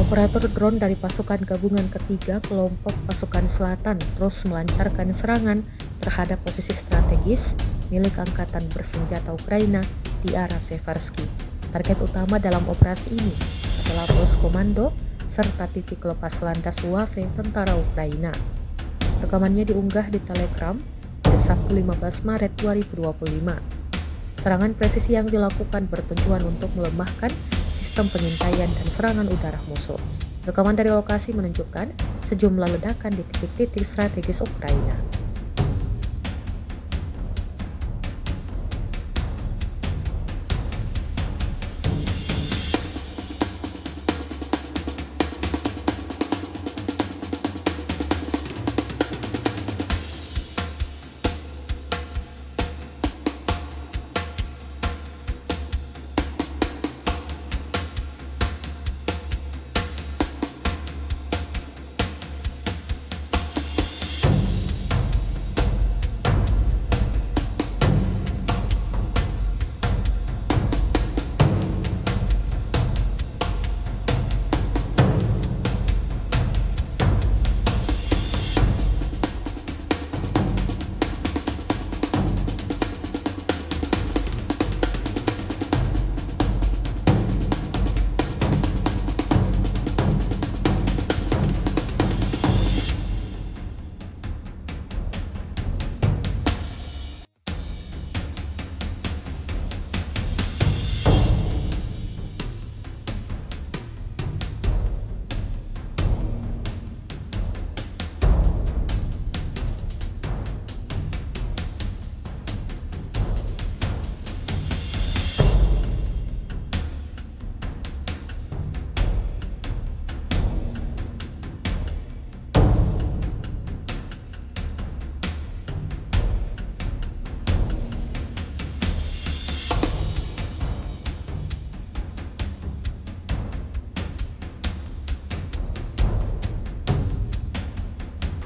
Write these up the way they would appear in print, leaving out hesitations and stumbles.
Operator drone dari pasukan gabungan ketiga kelompok pasukan selatan terus melancarkan serangan terhadap posisi strategis milik Angkatan Bersenjata Ukraina di arah Seversky. Target utama dalam operasi ini adalah pos komando serta titik lepas landas UAV tentara Ukraina. Rekamannya diunggah di Telegram pada Sabtu 15 Maret 2025. Serangan presisi yang dilakukan bertujuan untuk melemahkan sistem pengintaian dan serangan udara musuh. Rekaman dari lokasi menunjukkan sejumlah ledakan di titik-titik strategis Ukraina.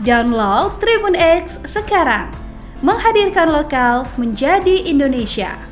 Download Tribun X sekarang, menghadirkan lokal menjadi Indonesia.